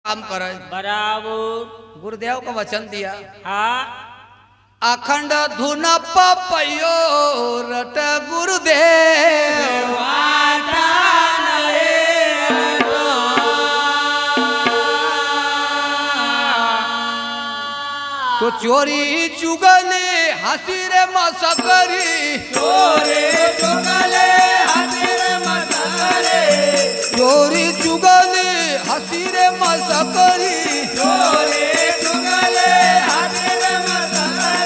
काम करे बराबर गुरुदेव का वचन दिया। हाँ अखंड धुन पपयो रट गुरुदेव तो चोरी चुगले हंसी रे मसकरी चोरी चुगले हंसी रे मसकरी चोरी चुगले हंसी रे मसकरी चोरी चुगले हंसी रे मसकरी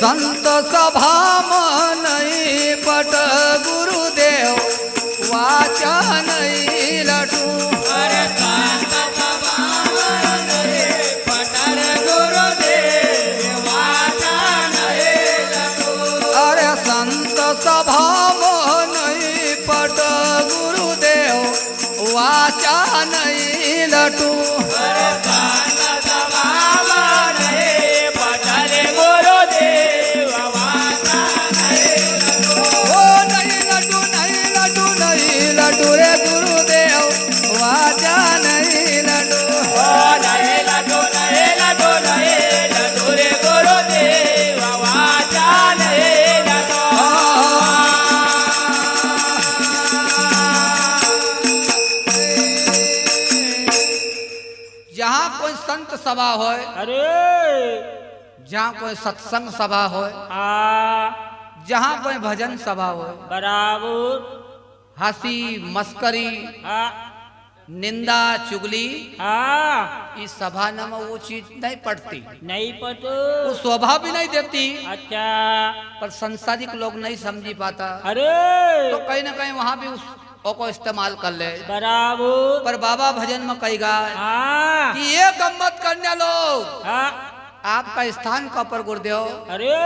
संत सभा में नहीं पट गुरुदेव वाचा नहीं लटू अरे संत सभा में नहीं पटर गुरुदेव वाचा नहीं लटू अरे संत सभा में नहीं पट गुरुदेव वाचा नहीं लटू अरे संत सभा में नहीं पटर गुरुदेव वाचा नहीं लटू ओ नहीं लटू नहीं लटू नहीं लटू रे गुरुदेव वाचा नहीं लटू ओ नहीं लटू नहीं लटू नहीं लटू रे गुरुदेव वाचा नहीं लटू जहाँ कोई संत सभा होए अरे जहाँ कोई सत्संग सभा होए हाँ जहाँ कोई भजन सभा होए बराबर हंसी मस्करी हाँ निंदा चुगली हाँ इस सभा में वो चीज नहीं पड़ती, नहीं पतो वो शोभा भी नहीं देती, अच्छा पर संसारिक लोग नहीं समझी पाता अरे तो कहीं ना कहीं वहाँ भी उस को इस्तेमाल कर ले। बराबर पर बाबा भजन में कही गा हाँ कि ये गम्मत करने लोग हाँ आपका स्थान का पर गुरुदेव अरे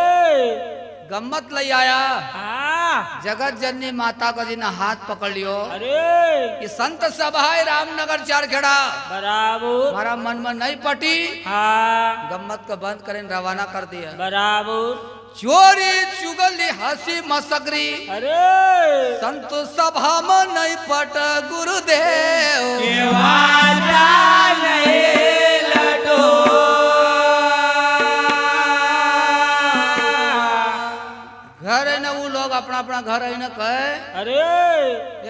गम्मत ले आया हाँ जगत जननी माता का जी ने हाथ पकड़ लियो अरे कि संत सभा है रामनगर चारखेड़ा बराबर हमारा मन में नहीं पटी हाँ गम्मत को बंद करें रवाना कर दिया। बराबर चोरी चुगली हंसी मसकरी अरे संत सभा में नहीं पट गुरुदेव वाचा नहीं लटो घर है ना वो लोग अपना अपना घर है ना कहे अरे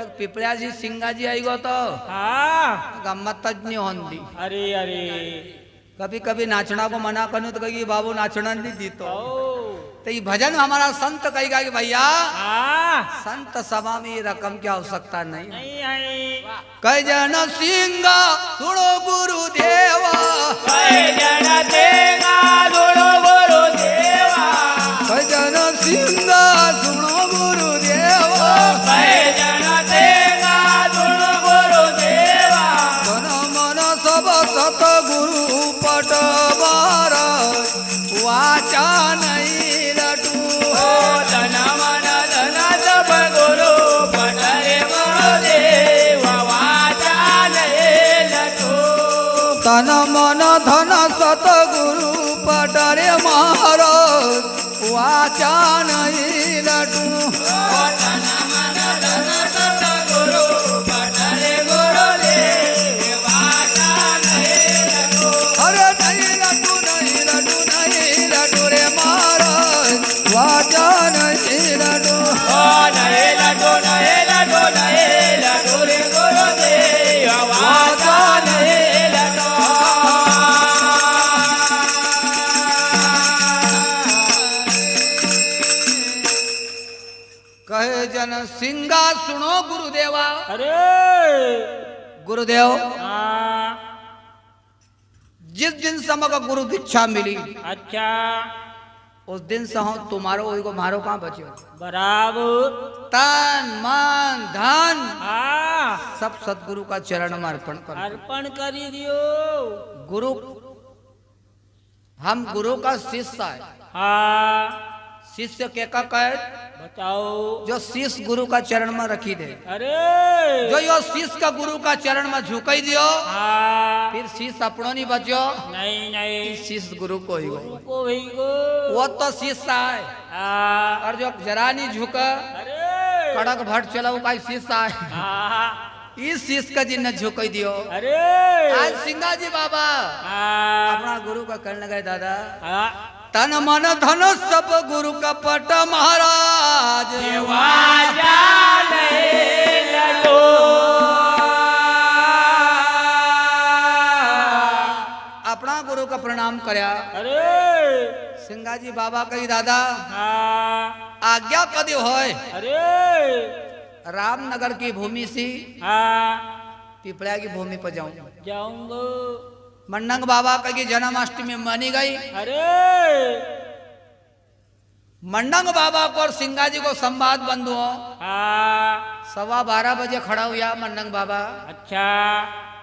एक पिपलिया जी सिंगा जी आई गो तो हाँ गम्मत तजनी होंदी अरे अरे कभी कभी नाचना को मना करूं तो कही बाबू नाचना नहीं दी तो ओ ये भजन हमारा संत कहेगा कि भैया हाँ संत सभा में ये रकम की आवश्यकता नहीं नहीं आई कह जन सिंगा सुनो गुरुदेवा कई जन देगा गुरु गुरुदेवा कह जन सिंगा सुनो गुरुदेवा कई जन देगा गुरु गुरुदेवा तन मन सब सत गुरु पट बार वाचा नहीं लटू ओ धन मन धन सब गुरु पटरे गुरुदेव वाचा नहीं लटू तन मन धन सत गुरु पटरे मार वाचा नहीं लटू ओ धन मन धन सब गुरु पटरे गुरुदेव वाचा नहीं लटू अरे नहीं लटू नहीं लटू नहीं लटू रे महाराज वाचा नहीं लटू ओ नहीं लटू नहीं लटू नहीं लटू रे गुरुदेव वाचा नहीं लटू कहे जन सिंगा सुनो गुरुदेवा अरे गुरुदेव हाँ जिस दिन समक गुरु दीक्षा मिली अच्छा उस दिन से हम तुम्हारो वही को मारो कहाँ बचो बराबर तन मन धन हाँ सब सतगुरु का चरण में अर्पण कर अर्पण करी दियो गुरु हम गुरु का शिष्य है हाँ शिष्य के का कहे बताओ जो शिष्य गुरु का चरण में रखी दे अरे जो यो शिष्य का गुरु का चरण में झुकाई दियो हाँ फिर शिष्य अपनो नहीं बचो नहीं नहीं शिष्य गुरु को ही गो को भी को वो तो शिष्य है हाँ और जो जरा नहीं झुका अरे कड़क भट चलाऊ का शिष्य है हाँ इस शीश का जिन्न झुक दियो। अरे आज सिंगा जी बाबा हाँ अपना गुरु का कहने लगे दादा हाँ तन मन धन सब गुरु का पट महाराज अपना गुरु का प्रणाम करया। अरे सिंगा जी बाबा कही दादा हाँ आज्ञा कदी होय अरे रामनगर की भूमि से हाँ पिपलिया की भूमि पर जाऊं। जाऊंगा। मंडंग बाबा का की जन्माष्टमी मानी गई। अरे मंडंग बाबा को और सिंगा जी को संवाद बंधु हाँ 12:15 बजे खड़ा हुआ मंडंग बाबा अच्छा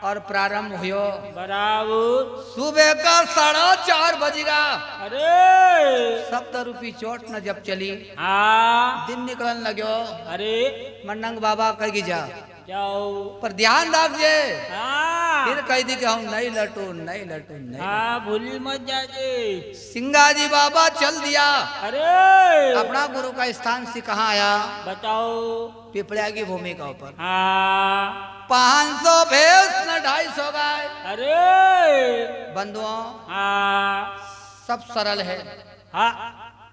और प्रारंभ हुयो बराबर सुबह का 4:30 बजेगा। अरे सप्त रूपी चोट न जब चली हाँ दिन निकलन लगो। अरे मंडंग बाबा कही जा जाओ पर ध्यान रखजे। हाँ फिर कह दी कि हम नहीं लटू नहीं लटू नहीं। हाँ भूल मत जाजे। सिंगा जी बाबा चल दिया। अरे अपना गुरु का स्थान से कहाँ आया बताओ पिपलिया की भूमि का ऊपर। हाँ 500 भैंस न 250 गाय। अरे बंधुओं हाँ सब सरल है हाँ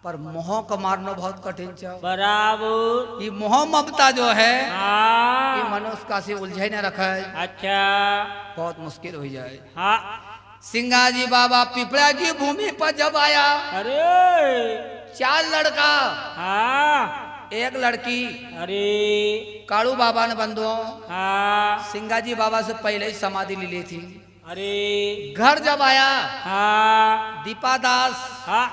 पर मोह को मारना बहुत कठिन है। बराबर ये मोह ममता जो है ये हाँ मनुष्य का से उलझे न रखा है अच्छा बहुत मुश्किल हो जाए। हाँ सिंगा जी बाबा पिपलिया की भूमि पर जब आया अरे 4 लड़का हाँ 1 लड़की अरे काड़ू बाबा ने बंधुओं हाँ सिंगा जी बाबा से पहले ही समाधि ले ली थी। अरे घर जब आया हाँ दीपा दास हाँ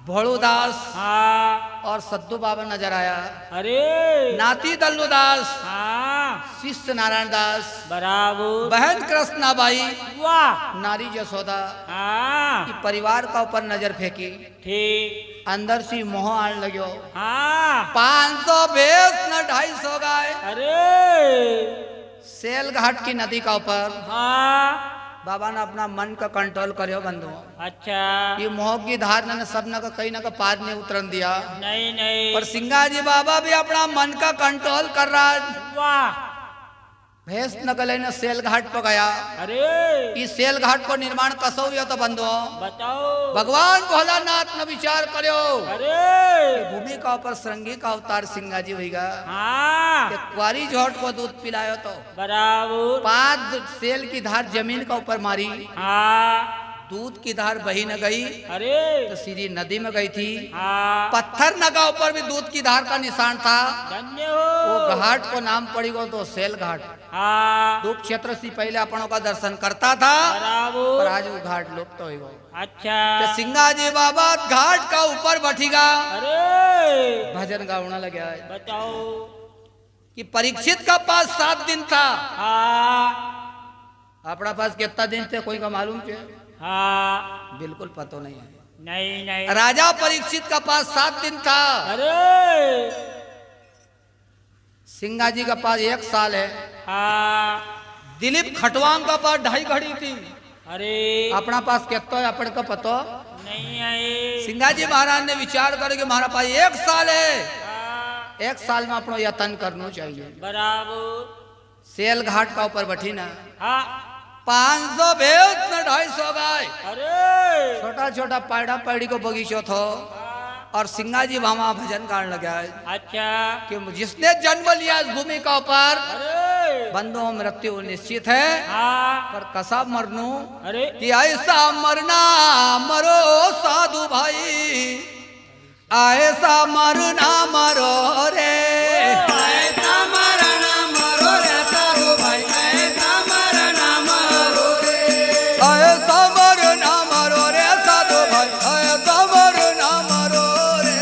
भोड़ू दास हाँ और सद्दू बाबा नजर आया। अरे नाती दल्लू दास हाँ शिष्य नारायण दास बराबर बहन कृष्णाबाई वाह नारी जसोदा हाँ की परिवार का ऊपर नजर फेंकी। ठीक अंदर से मोह आने लग्यो। हाँ 500 भैंस न 250 गाय। अरे सेल घाट की नदी का ऊपर हाँ बाबा ने अपना मन का कंट्रोल करियो बंधुओं। अच्छा ये मोह की धार ने सब न का कहीं न का पार नहीं उतरन दिया। नहीं नहीं पर सिंगा जी बाबा भी अपना मन का कंट्रोल कर रहा है। वाह भैंस नकले ने सेल घाट पर गया। अरे इस सेल घाट को निर्माण कसो हुआ तो बंधुओं बताओ भगवान भोलानाथ ने विचार करो अरे भूमि का ऊपर श्रृंगी का अवतार सिंगा जी होगा। हाँ कुआरी झोट को दूध पिलायो तो बराबर 5 सेल की धार जमीन का ऊपर मारी। हाँ दूध की धार बही न गई अरे तो सीधी नदी में गई थी। हाँ पत्थर नगा ऊपर भी दूध की धार का निशान था। धन्य वो हो घाट को नाम पड़ी गो तो सेल घाट। हाँ दूध क्षेत्र से पहले अपनों का दर्शन करता था पर बराबर आज वो घाट लुप्त हो गो। अच्छा तो सिंगा जी बाबा घाट का ऊपर बैठीगा अरे भजन गावना लगा है बताओ कि परीक्षित का पास 7 दिन था। हाँ अपना पास कितना दिन थे कोई का मालूम थे हाँ बिल्कुल पता नहीं है। नहीं नहीं राजा परीक्षित का पास 7 दिन था। अरे सिंगा जी का पास 1 साल है। हाँ दिलीप खटवांग का पास 2.5 घड़ी थी। अरे अपना पास कितना है अपन का पता नहीं आए सिंगा जी महाराज ने विचार करे कि हमारा पास 1 साल है। हाँ 1 साल में अपना यत्न करना चाहिए। बराबर सेल घाट का ऊपर बैठी ना हाँ 500 भैंस न 250 गाय। अरे छोटा छोटा पैड़ा पैड़ी को बगीचो थो और सिंगा जी वहां भजन गाने लगा है अच्छा कि जिसने जन्म लिया इस भूमि का ऊपर अरे बंदो मृत्यु निश्चित है हाँ पर कसा मरनू अरे कि ऐसा मरना मरो साधु भाई ऐसा मरना मरो रे ऐसा मरना मरो रे साधु भाई ऐसा मरना मरो रे ऐसा मरना मरो रे साधु भाई ऐसा मरना मरो रे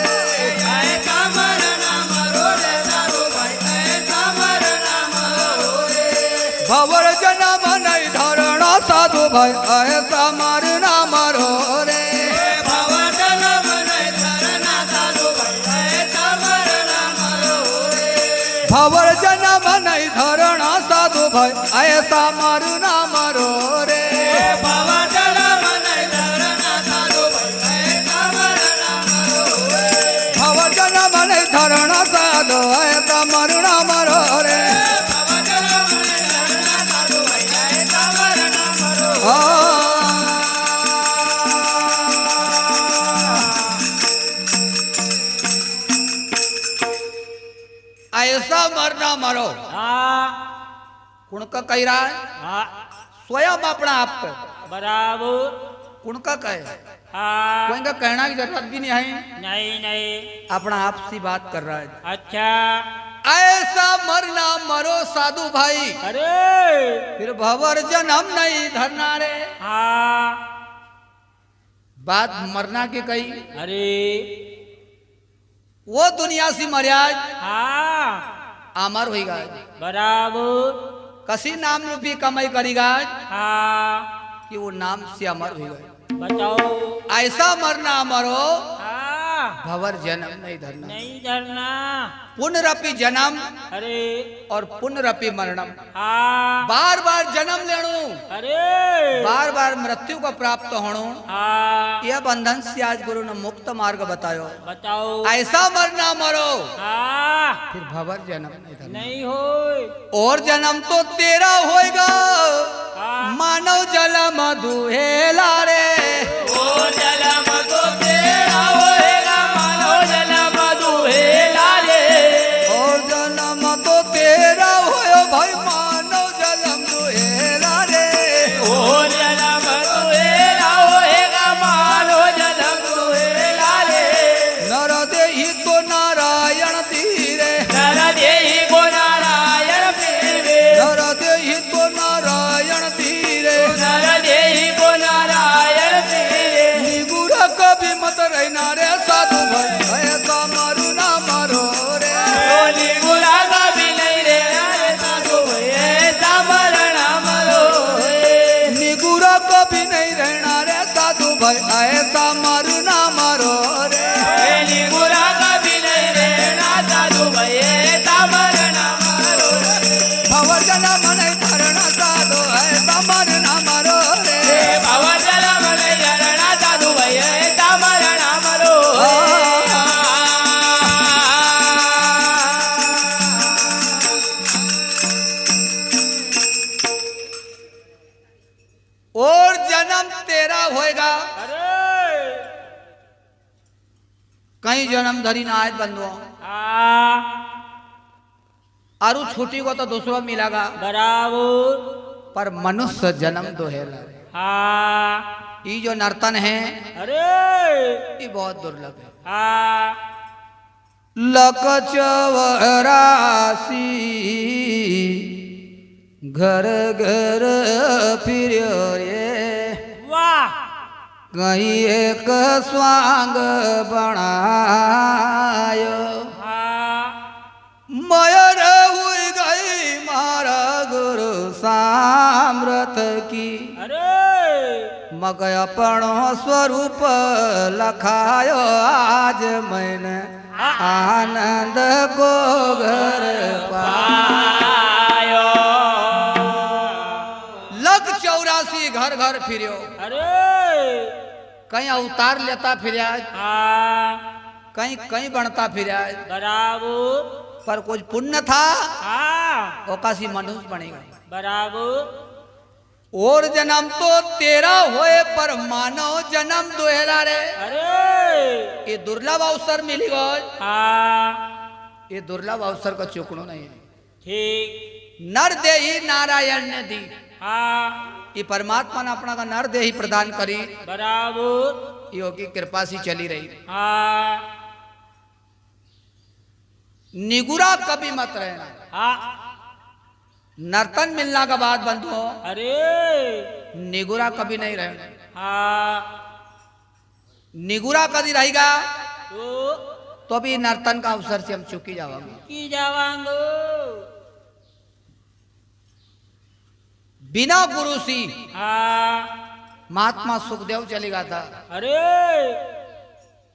ऐसा मरना मरो रे साधु भाई ऐसा मरना मरो रे भवर जन्म नहीं धरणा साधु भाई ऐसा मरना मरो रे भवर जन्म नहीं धरणा साधु भाई ऐसा मरना मरो रे भवर जन्म नहीं धरणा साधु भाई ऐसा मरना मरो रे भवर जन्म नहीं धरणा साधु भाई ऐसा मरना मरो रे भवर जन्म नहीं धरणा साधु ऐसा मरना मरो रे भवर जन्म नहीं ना मरो। हाँ कुण का कह रहा है हाँ स्वयं अपना आप पे बराबर कुण का कहे हाँ कोई का कहना की जरूरत भी नहीं है नहीं नहीं अपना आप सी बात कर रहा है। अच्छा ऐसा मरना मरो साधु भाई अरे फिर भवर जन्म नहीं धरना रे। हाँ बात मरना की कही अरे वो दुनिया से मर्याद हाँ अमर होगा बराबर कसी नाम रूपी कमाई करेगा हाँ कि वो नाम से अमर होगा। बताओ ऐसा मरना मरो हाँ भवर जन्म नहीं धरना। नहीं धरना पुनरपि जन्म अरे और पुनरपि मरणम हाँ बार बार जन्म लेणु अरे बार बार मृत्यु को प्राप्त होणु हाँ यह बंधन से आज गुरु ने मुक्त मार्ग बतायो। बताओ ऐसा मरना मरो हाँ फिर भवर जन्म नहीं धरना। नहीं हो और जन्म तो तेरा होएगा हाँ मानव जन्म दुहेला रे। ओ जन्म तो तेरा होएगा मानो जन्म दुहेला रे। और जन्म तो तेरा होयो भाई मानव जन्म दुहेला रे। ओ जन्म दुहेला होएगा मानो जन्म दुहेला रे। नर देहि तो नारायण धीरे नर देहि को नारायण पीवे। नर देहि तो नारायण धीरे नर देहि को नारायण पीवे। निगुर कभी मत रहना रे साधु भाई ऐसा मारू ना मारो रे। ओली गुला का भी नहीं रे रे साधु ऐसा मरना मरो हे। निगुर कभी नहीं रहना रे साधु भाई ऐसा मारू ना मारो रे। ओली गुला का भी नहीं रे ना साधु ऐसा मरना मरो हे। भवर जन्म नहीं धरना साधु ऐसा मारू ना मारो रे। हे बाबा जला मने जरना साधु ऐसा मरना मरो हे। और जन्म तेरा होएगा अरे कहीं जन्म धरी ना आयत बंधुओं हाँ आरु छुट्टी को तो दूसरों मिलेगा बराबर पर मनुष्य जन्म दोहेला। हाँ ये जो नर्तन है अरे ये बहुत दुर्लभ है। हाँ लक चौरासी घर घर फिर्यो रे वाह कहीं एक स्वांग बनायो हाँ मयर हुई गई मारा गुरु साम्रत की मग अपनो स्वरूप लखायो आज मैंने आनंद को घर पायो लग 84 घर घर फिरियो अरे कहीं अवतार लेता फिर हाँ कहीं कहीं बनता फिर बराबर पर कुछ पुण्य था हाँ ओकासी मनुष्य बनेगा। बराबर और जन्म तो तेरा होए पर मानव जन्म दोहेला रे। अरे ये दुर्लभ अवसर मिली गई हाँ ये दुर्लभ अवसर का चुकनो नहीं है। ठीक नर देही नारायण ने दी हाँ ये परमात्मा ने अपना का नर देही प्रदान करी बराबर योगी कृपा से चली रही। हाँ निगुरा कभी मत रहना। हाँ नर्तन मिलना का बात बंद हो अरे निगुरा कभी नहीं रहना। हाँ निगुरा कभी रहेगा तो तो अभी नर्तन का अवसर से हम चुकी जावांगे। की जावांगो बिना गुरु सी हाँ महात्मा सुखदेव चलेगा था। अरे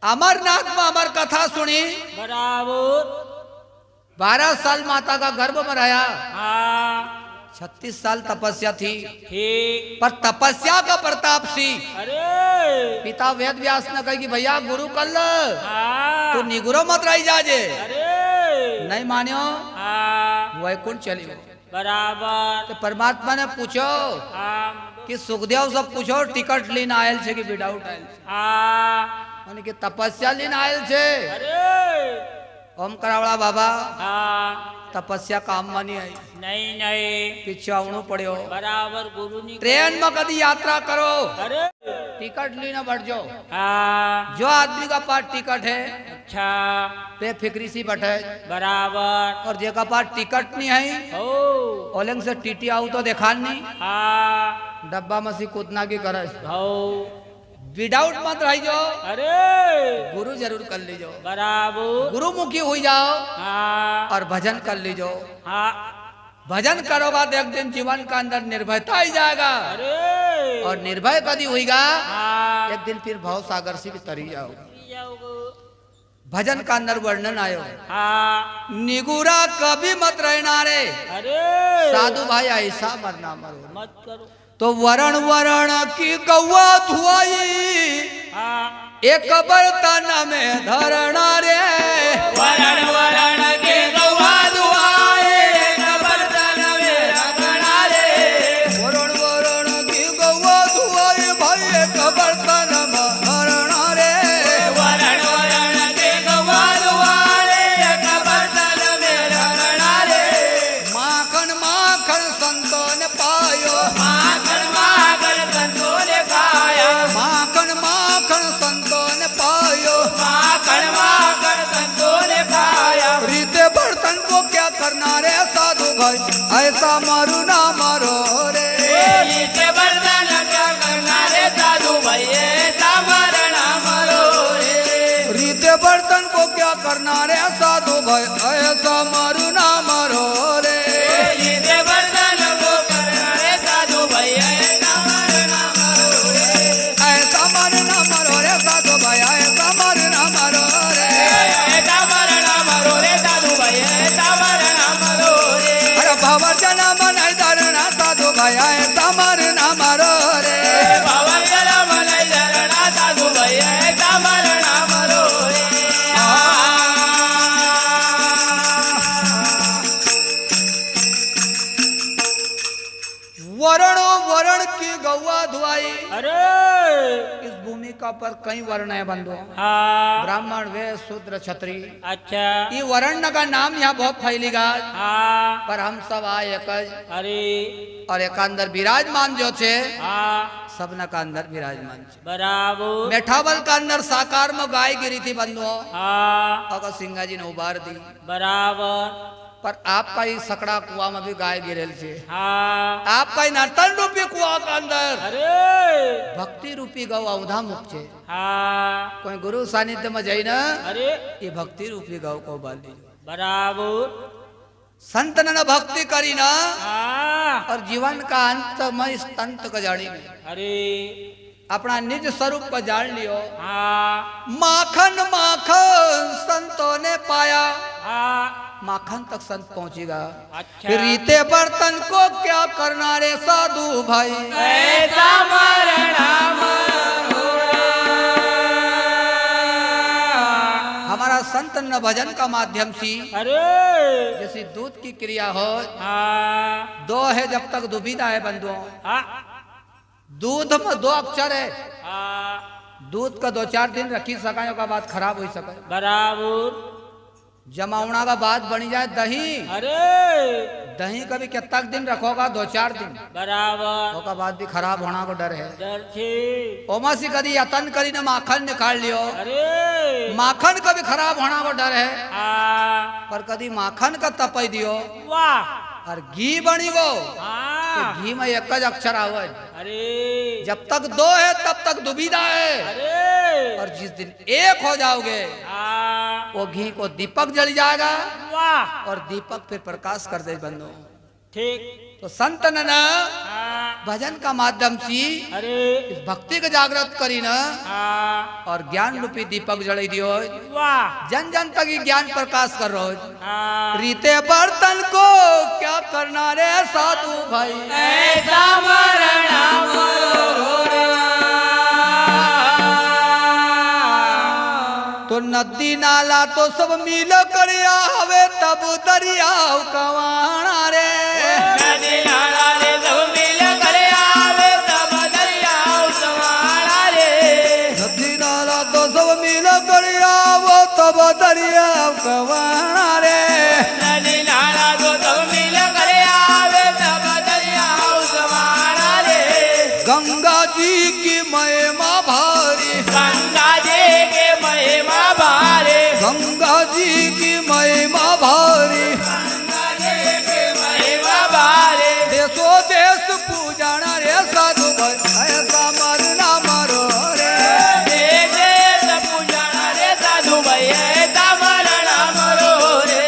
अमरनाथ में अमर कथा सुनी बराबर 12 साल माता का गर्भ में रहा हाँ 36 साल तपस्या थी ठीक पर तपस्या का प्रताप सी अरे पिता वेद व्यास ने कही कि भैया गुरु कर ल हाँ तो निगुरो मत रही जाजे अरे नहीं मान्यो हाँ वैकुंठ चली गई। बराबर तो परमात्मा ने पूछो हाँ कि सुखदेव सब पूछो टिकट लीन आयल छे कि विदाउट आयल छे हाँ माने कि तपस्या लीन आयल छे अरे ओम करावड़ा बाबा हाँ તપસ્યા કામમાં નહીં આવી, નહીં નહીં પીછે આવવું પડ્યો. બરાબર ગુરુની ટ્રેનમાં કદી યાત્રા કરો, અરે टिकट लेना बैठो. हाँ जो आदमी का पास टिकट है अच्छा बेफिक्री सी बैठे, बराबर और जेका पास टिकट नहीं है ओ ओलेंग से टीटी आऊ तो देखा नहीं, हाँ डब्बा में से कूदना की करे. हो विदाउट मत रही जो, अरे गुरु जरूर कर लीजो. बराबर गुरुमुखी हो जाओ हाँ और भजन कर लीजो. हाँ भजन करोगा तो एक दिन जीवन का अंदर निर्भयता ही जाएगा, अरे और निर्भय कभी हुईगा हाँ एक दिन फिर भाव सागर से भी तरी जाओ. जाओगे भजन का अंदर वर्णन आयो, हाँ निगुरा कभी मत रहना रे, अरे साधु भाई ऐसा मरना मरो. मत करो तो वरण वरण की गौवा धुआई हाँ एक बर्तन में धरना रे. वरण वरण के गौवा दुआए एक बर्तन में रखना रे वरण वरण की गौवा धुआई भाई एक बर्तन में धरना रे. वरण वरण के गौवा दुआए एक बर्तन में रखना रे माखन माखन संतों ने पायो, माखन माखन संतों ने खाया माखन माखन संतों ने पायो. माखन माखन संतों ने खाया रीते बर्तन को क्या करना रे साधु भाई, ऐसा मारू ना मारो रे. नीचे बर्तन क्या करना रे साधु भाई ऐसा मरना मरो रे रीते बर्तन को क्या करना रे साधु भाई, ऐसा मारू ना मारो रे. नीचे बर्तन को करना रे साधु भाई ऐसा मरना मरो रे ऐसा मारू ना मारो रे साधु भाई, ऐसा मारू ना मारो रे. ऐसा मरना मरो रे साधु भाई ऐसा मरना मरो रे अरे बाबा जना मन धरना साधु भाई, ऐसा मारू ना मारो रे. बाबा जरा मलाई धरना साधु भाई ऐसा मरना मरो रे वरणों वरण की गौवा धुआई. अरे इस भूमिका पर कई वर्ण है बंधु, हाँ ब्राह्मण वैश्य शूद्र क्षत्रिय. अच्छा ये वर्ण का नाम यहाँ बहुत फैलेगा, हाँ पर हम सब आए एक ज. अरे और एक अंदर विराजमान जो छे हाँ सबना का अंदर विराजमान छे. बराबर मेठावल का अंदर साकार में गाय गिरी थी बंधुओं, हाँ अगर सिंगा जी ने उबार दी, बराबर पर आपका ही सकड़ा कुआ में भी गाय गिरेल छे. हाँ आपका ही नर्तन रूपी कुआ का अंदर अरे भक्ति रूपी गौ अवधा मुख छे. हाँ कोई गुरु सानिध्य में जाई ना अरे ये भक्ति रूपी गौ को बाली. बराबर संत ने भक्ति करी ना हाँ और जीवन का अंत में इस तंत को जानी में अरे अपना निज स्वरूप को जान लियो. हाँ माखन माखन संतों ने पाया, हाँ माखन तक संत पहुंचेगा. अच्छा रीते बर्तन को क्या करना रे साधु भाई, ऐसा मरना मरो हमारा संत न भजन का माध्यम से अरे जैसी दूध की क्रिया हो. हाँ दो है जब तक दुविधा है बंधुओं. हाँ दूध में दो अक्षर है, हाँ दूध का 2-4 दिन रखी सका का बात खराब हो सके. बराबर जमावना का बात बनी जाए दही, अरे दही कभी कितना दिन रखोगा 2-4 दिन, बराबर का बात भी खराब होना को डर है. डर छे ओमा से कभी यतन करी ने माखन निकाल लियो, अरे माखन कभी खराब होना को डर है. हाँ पर कभी माखन का तपई दियो वाह और घी बनी गो, हाँ घी में एक ज अक्षर आवत. अरे जब तक दो है तब तक दुविधा है, अरे और जिस दिन एक हो जाओगे हाँ वो घी को दीपक जल जाएगा वाह और दीपक फिर प्रकाश कर दे बंधु. ठीक तो संत ने ना हाँ भजन का माध्यम से अरे इस भक्ति को जागृत करी ना हाँ और ज्ञान रूपी दीपक जलाई दियो. वाह जन जन तक ये ज्ञान प्रकाश कर रहो. हाँ रीते बर्तन को क्या करना रे साधु भाई, ऐसा मरना मरो तो नदी नाला तो सब मिल करिया हवे तब दरिया कवाना रे. नदी नाला रे सब मिल कर आवे तब दरिया सवारा रे नदी नाला तो सब मिल करिया वो तब दरिया कवाना रे. नदी नाला गंगा जी की महिमा भारी, गंगा जी की महिमा भारी, गंगा जी की महिमा भारी, गंगा जी की महिमा भारी। देशो देश पूजन रे साधु भाई ऐसा मरना मरो रे, देश देश पूजन रे साधु भाई ऐसा मरना मरो रे,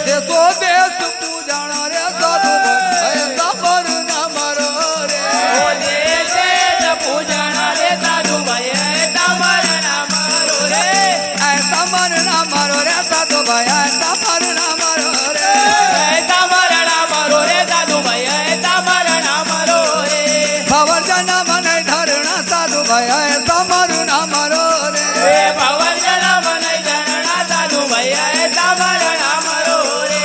देशो देश पूजन रे साधु भाई ऐसा मरना मरो रे, ओ देश देश पूजन रे साधु भाई ऐसा मरना मरो रे, ऐसा मरना मरो रे साधु भाई ऐसा मरना मरो रे, ऐसा मरना मरो रे साधु भाई ऐसा मरना मरो रे, भवर जन्म नहीं धरना साधु भाई ऐसा मरना मरो रे, ए भवन जन्म नहीं धरना साधु भाई ऐसा मरना मरो रे।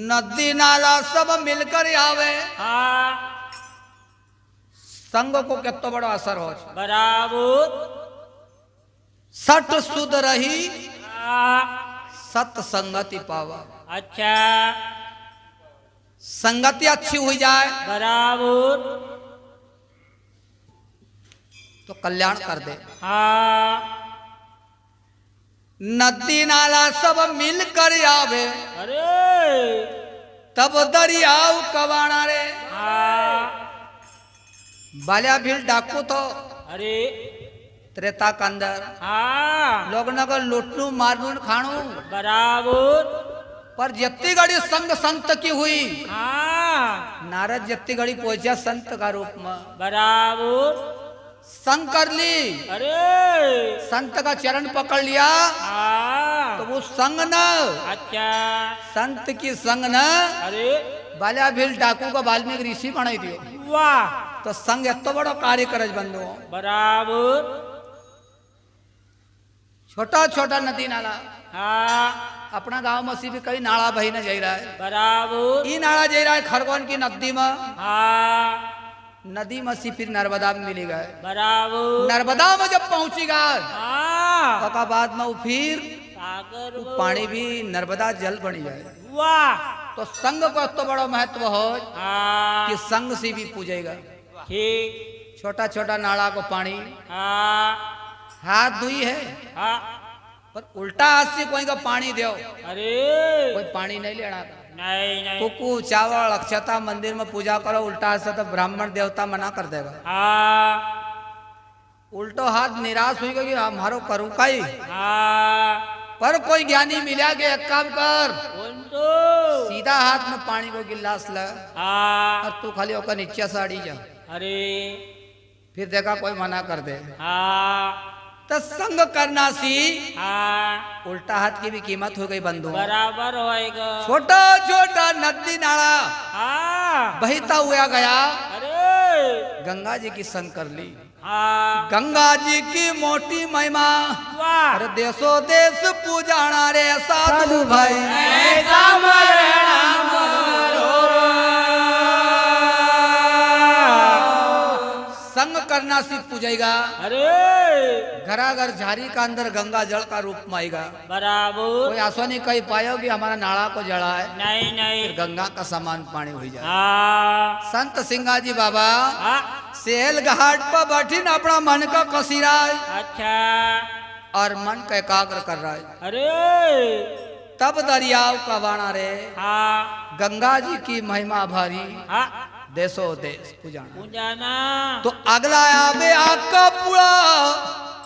नदी नाला सब मिलकर आवे, हाँ संग को कितो बड़ो असर हो, बराबर। सठ सुध रही हाँ सत संगति पावा, अच्छा संगति अच्छी हुई जाए बराबर। तो कल्याण कर दे। हाँ नदी नाला सब मिलकर आवे, अरे तब दरियाव कवाना रे, हाँ बाल्या भील डाकू तो अरे त्रेता के अंदर हाँ लोग नगर लुटनू मारनू खाणू, बराबर। पर जितनी घड़ी संग संत की हुई, हाँ नारद जितनी घड़ी पहुंचा संत का रूप में, बराबर। संग कर ली, अरे संत का चरण पकड़ लिया, हाँ तो वो संग न अच्छा संत की संग न अरे बाल्या भील डाकू का वाल्मीकि ऋषि बनाई दियो, वाह तो संग एतो बड़ो कार्य करज बंधु। बराबर। छोटा छोटा नदी नाला हाँ अपना गांव में भी कई नाला बही न जा रहा है, बराबर। ई नाला जा रहा है खरगोन की नदी में, हाँ नदी में सी फिर नर्मदा में मिली गए, बराबर। नर्मदा में जब पहुंची गए हाँ तो बाद में वो फिर सागर वो पानी भी नर्मदा जल बनी जाए, वाह तो संग को तो बड़ा महत्व हो हाँ कि संग से भी पूजेगा। ठीक छोटा छोटा नाला को पानी हाँ हाथ धुई है, हाँ पर उल्टा हाथ से कोई का पानी दो, अरे कोई पानी नहीं लेना। नहीं नहीं कुकू चावल अक्षता मंदिर में पूजा करो उल्टा हाथ से तो ब्राह्मण देवता मना कर देगा। हाँ उल्टो हाथ निराश हुई कि हमारो करूँ का ही, हाँ पर कोई ज्ञानी मिला के एक काम कर, कौन तो सीधा हाथ में पानी को गिलास ला हाँ और तू खाली होकर नीचे साड़ी जा, अरे फिर देखा कोई मना कर दे। हाँ तो संग करना सी हाँ उल्टा हाथ की भी कीमत हो गई बंधु। बराबर होएगा। छोटा छोटा नदी नाला हाँ बहता हुआ गया, अरे गंगा जी की संग कर ली, हाँ गंगा जी की मोटी महिमा, वाह अरे देशो देश पूजाना रे साधु भाई ऐसा मरना मरो संग करना सी पूजेगा, अरे घरा घर झारी का अंदर गंगा जल का रूप में आएगा। बराबर। कोई आसो नहीं कही पायो कि हमारा नाला को जड़ा है, नहीं फिर नहीं गंगा का समान पानी हो जाए। हाँ संत सिंगा जी बाबा हाँ सेल घाट पर बैठी न अपना मन का कसीरा है अच्छा और मन का एकाग्र कर रहा है, अरे तब दरियाव का वाणा रे हाँ गंगा जी की महिमा भारी हाँ देशो देश पूजाना। पूजाना तो अगला आवे आका पुड़ा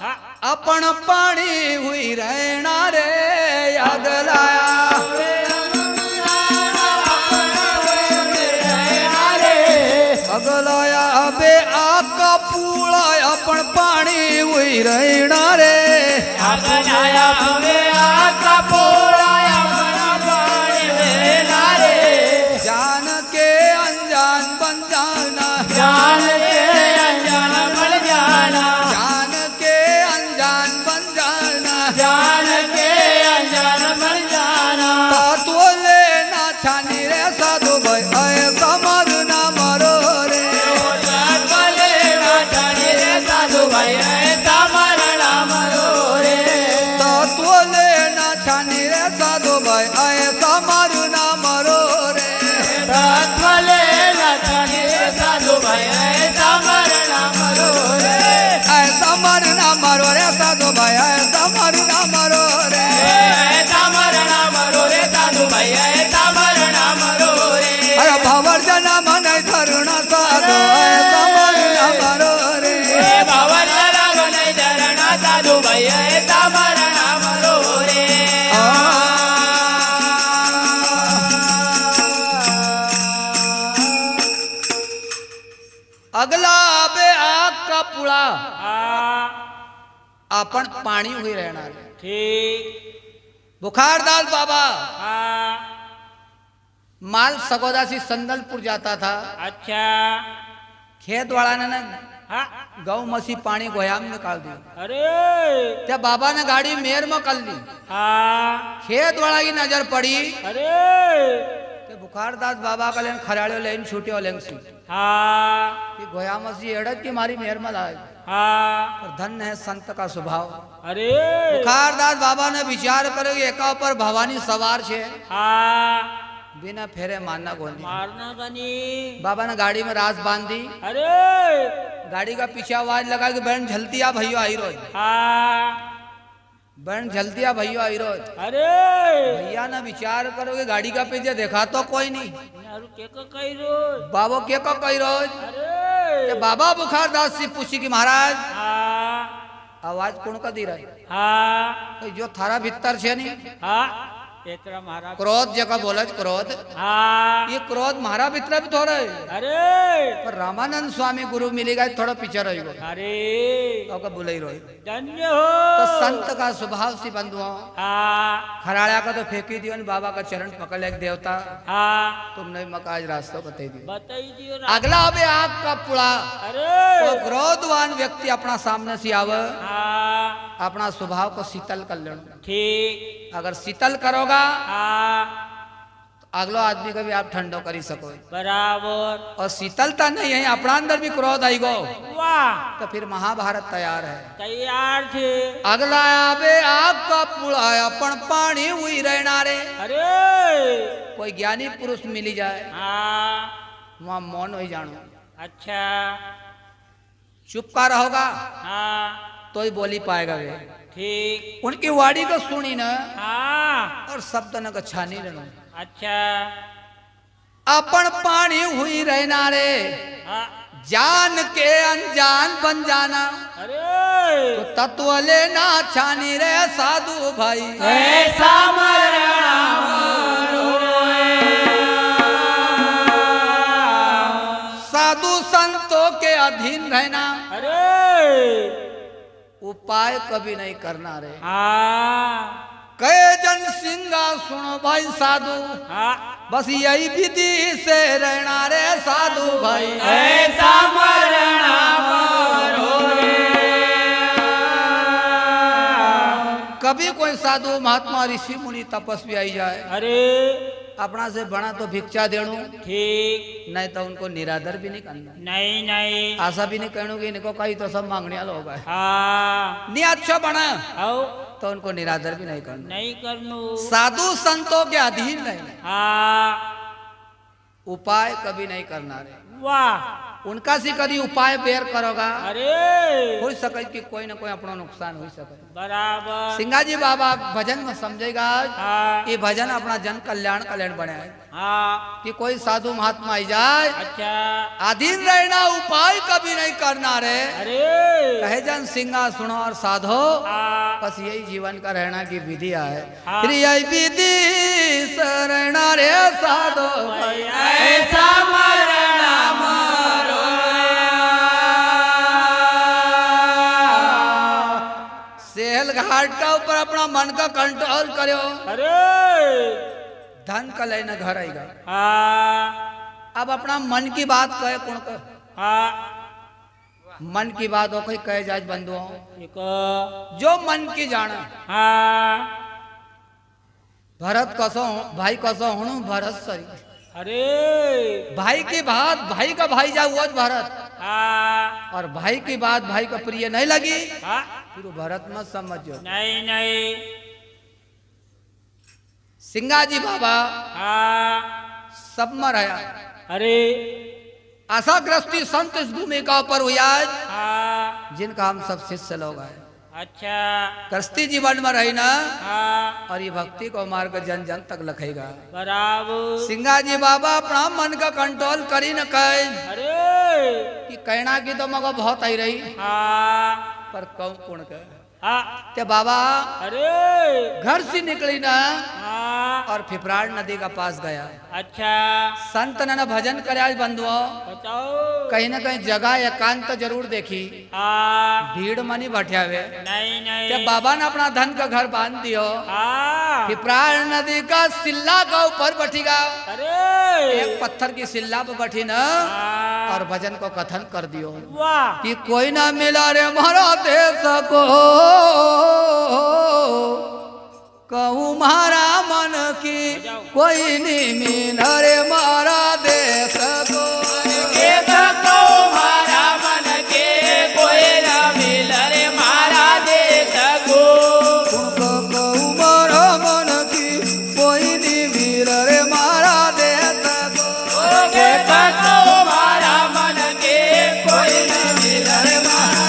हाँ अपन पानी हुई रहना रे, अगला आवे अगला आवे आका पुड़ा अपन पानी हुई रहना रे, अगनाया हवे आका पोड़ाया बना पानी देना रे, जान के अनजान बन जाना, जान के अनजान बन जाना, जान के अनजान बन जाना, जान के अनजान बन जाना, तो लेना छानी रे साधु भाई ऐसा मरना मरो रे, भले गाड़ी रे साधु भाई ऐसा मरना मरो रे, तो लेना छानी रे साधु भाई ऐसा मारू ना मरो रे तत्व लेला तने साधु भाई ऐसा मरना मरो रे ऐसा मारू ना मरो रे साधु भाई ऐसा मारू ना मरो रे ऐसा मरना मरो रे साधु भाई ऐसा मरना मरो रे अरे भावर जना मन धरुणा साधु ऐसा मारू ना मरो रे बाबा राम नहीं डरना साधु भाई ऐसा मरना मरो रे अगला आबे आग का पुळा आपण पाणी हुई रहणार ठीक बुखारदास बाबा हाँ माल सगोदासी संदलपुर जाता था अच्छा खेत वाला ने हाँ गौ मसी पानी गोयाम में निकाल दी अरे त्या बाबा ने गाड़ी मेर में कर ली हाँ खेत वाला की नजर पड़ी अरे ते बुखारदास बाबा का लेन खराड़ियो लेन छूटियो लेन सी हाँ कि गोया मसी एड़त की मारी मेर में लाए हाँ और धन है संत का स्वभाव अरे बुखारदास बाबा ने विचार करो कि एका ऊपर भवानी सवार छे हाँ बिना फेरे मानना गोनी मारना गनी बाबा ने गाड़ी में रास बांध दी अरे गाड़ी का पीछे आवाज लगा कि बहन झलती आ भैया आई रोज हाँ बहन झलती आ भैया आई रोज अरे भैया ने विचार करो कि गाड़ी का पीछे देखा तो कोई नहीं यारू के को कही रोज बाबो के को कही रोज अरे ते बाबा बुखारदास से पूछी कि महाराज हाँ आवाज कौन का दी रहा हाँ है जो थारा भीतर छे नहीं हाँ तेरा महाराज क्रोध जगह बोला क्रोध हाँ ये क्रोध महारा भीतर भी थोड़ा है अरे पर रामानंद स्वामी गुरु मिलेगा थोड़ा पीछे रहेगा अरे तो बुला ही रही धन्य हो तो संत का स्वभाव सी बंधुओं हाँ खराड़ा का तो फेंकी दियो बाबा का चरण पकड़ ले देवता हाँ तुमने मका आज रास्ता बताई दियो बताई दियो ना अगला अबे आग का पुड़ा अरे तो क्रोधवान व्यक्ति अपना सामने से आवे हाँ अपना स्वभाव को शीतल कर लेना ठीक अगर शीतल करोगा हाँ तो अगलो आदमी को भी आप ठंडो कर सको बराबर और शीतलता नहीं है अपना अंदर भी क्रोध आई गो वाह तो फिर महाभारत तैयार है तैयार थे अगला आबे आग का पुड़ा अपन पानी हुई रहना रे अरे कोई ज्ञानी पुरुष मिली जाए हाँ वहां मौन हो जानो अच्छा चुप का रहोगा हाँ तो ही बोली पाएगा वे ठीक उनकी वाणी को सुनी न हाँ और शब्द न को छानी रहना अच्छा अपन पानी हुई रहना रे हाँ जान के अनजान बन जाना अरे तो तत्व लेना छानी रे साधु भाई ऐसा मरना मरो रे साधु संतों के अधीन रहना अरे उपाय कभी नहीं करना रे हाँ कहे जन सिंगा सुनो भाई साधु हाँ बस यही विधि से रहना रे साधु भाई ऐसा मरना मरो रे कभी कोई साधु महात्मा ऋषि मुनि तपस्वी आई जाए अरे अपना से बना तो भिक्षा देणु ठीक नहीं तो उनको निरादर भी नहीं करना नहीं नहीं आशा भी नहीं कहूँ कि इनको कहीं तो सब मांगने वाला होगा हाँ नहीं अच्छा बना आओ तो उनको निरादर भी नहीं करना नहीं करनू साधु संतों के अधीन रहना हाँ उपाय कभी नहीं करना रे वाह उनका सी कभी उपाय बेर करोगा अरे हो सके कि कोई ना कोई अपना नुकसान हो सके बराबर सिंगाजी बाबा भजन में समझेगा हाँ ये भजन अपना जन कल्याण बने है हाँ कि कोई साधु महात्मा आई जाए अच्छा अधीन रहना उपाय कभी नहीं करना रे अरे कहे जन सिंगा सुनो और साधो हाँ बस यही जीवन का रहना की विधि है हाँ। फिर यही विधि से रहना रे साधो ऐसा मरना मरो सेहल घाट का ऊपर अपना मन का कंट्रोल करो अरे धन का लेना घर आएगा हाँ अब अपना मन की बात कहे कौन का हाँ मन की बात हो कोई कहे जाज बंधुओं एक जो मन की जाना हाँ भरत कसो भाई कसो हूँ भरत सरी अरे भाई की बात भाई का भाई जा वो भरत हाँ और भाई की बात भाई का प्रिय नहीं लगी फिर हाँ वो भरत मत समझो नहीं नहीं सिंगाजी बाबा हाँ सब में रहा। अरे आशाग्रस्ती संत इस भूमिका पर हुआ हाँ जिनका हम सब शिष्य लोग हैं। अच्छा गृहस्थी जीवन में रही ना हाँ और ये भक्ति को मार कर जन जन तक लखेगा। बराबर सिंगाजी बाबा अपना मन का कंट्रोल करी न कह अरे कि कहना की तो मगर बहुत आई रही हाँ पर कौन कौन कह हाँ ते बाबा अरे घर से निकली ना हाँ और फिफराड़ नदी का पास गया। अच्छा संत ने भजन कराया बंधुओं बताओ कहीं ना कहीं जगह एकांत जरूर देखी हाँ भीड़ मनी बैठे नहीं नहीं ते बाबा ने अपना धन का घर बांध दियो। हाँ फिफराड़ नदी का सिल्ला का ऊपर बैठीगा अरे एक पत्थर की सिल्ला पर बैठी ना हाँ और भजन को कथन कर दियो वाह कि कोई ना मिला रे मारा देश को कहूँ मारा मन की कोई नहीं मिला रे मारा देश को एक को मारा मन के कोई न मिल रे मारा देश को कहूँ मारा मन की कोई नहीं मिला रे मारा देश को एक को मारा मन के कोई न मिल रे मारा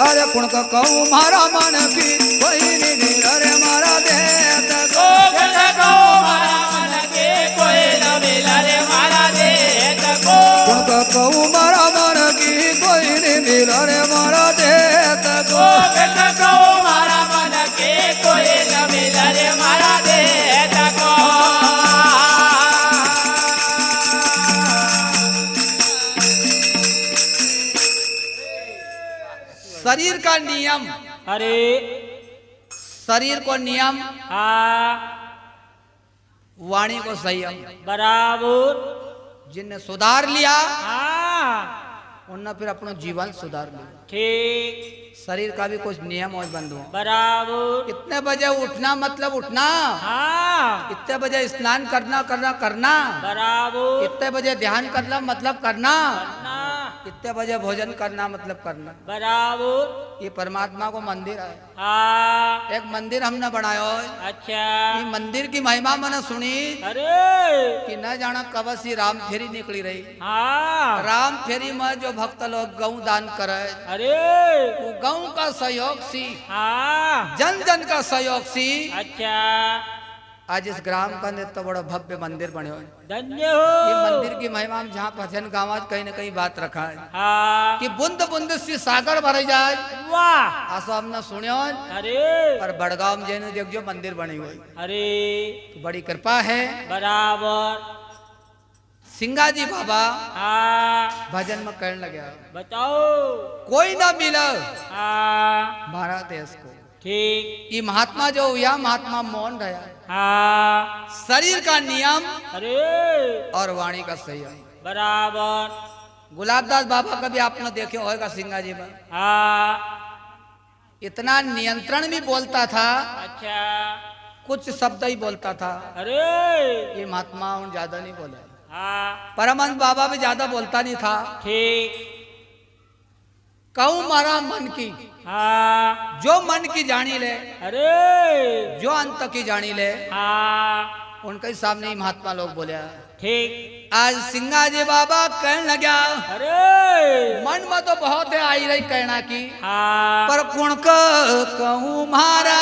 अरे पुण का कहूँ मारा मन की कोई नहीं मिला रे मारा देश को एक को मारा मन के कोई न मिल रे मारा देश को पुण का कहूँ मारा मन की कोई नहीं मिला रे मारा देश को एक को मारा मन के कोई न मिल रे मारा देश को शरीर का नियम अरे शरीर को नियम हाँ वाणी को संयम बराबर जिनने सुधार लिया हाँ उनने फिर अपना जीवन सुधार लिया। ठीक शरीर का भी कुछ नियम और बंधु बराबर इतने बजे उठना मतलब उठना हाँ इतने बजे स्नान करना करना करना बराबर इतने बजे ध्यान करना मतलब करना करना इतने बजे भोजन करना मतलब करना। बराबर ये परमात्मा को मंदिर है। हाँ एक मंदिर हमने बनाया है। अच्छा ये मंदिर की महिमा मैंने सुनी अरे कि न जाना कब से राम फेरी निकली रही। हाँ राम फेरी में जो भक्त लोग गौ दान करे अरे वो गौ का सहयोग सी हाँ जन जन का सहयोग सी अच्छा आज इस ग्राम का तो बड़ा भव्य मंदिर बने हुए। धन्य ये हो मंदिर की महिमा में जहाँ भजन गावा कहीं न कहीं बात रखा है हाँ कि बूंद बूंद से सागर भर जाए वाह आसो हमने सुनियो अरे और बड़गांव में जैन देख जो मंदिर बनी हुई अरे तो बड़ी कृपा है। बराबर सिंगाजी बाबा हाँ भजन में कहने लगे बताओ कोई ना मिला हाँ हमारा देश को। ठीक ये महात्मा जो हुआ महात्मा मौन रहा हाँ शरीर का नियम अरे और वाणी का संयम। बराबर गुलाबदास बाबा कभी आपने देखे होगा सिंगाजी में हाँ इतना नियंत्रण भी बोलता था अच्छा कुछ शब्द ही बोलता था। अरे ये महात्मा उन ज्यादा नहीं बोले। हाँ परमहंस बाबा भी ज्यादा बोलता नहीं था। ठीक कहूँ मारा मन की हाँ जो मन की जानी ले अरे जो अंत की जानी ले हाँ उनके सामने ही महात्मा लोग बोले। ठीक आज सिंगाजी बाबा कहने लगा अरे मन में तो बहुत है आई रही कहना की हाँ पर कुण कहूँ मारा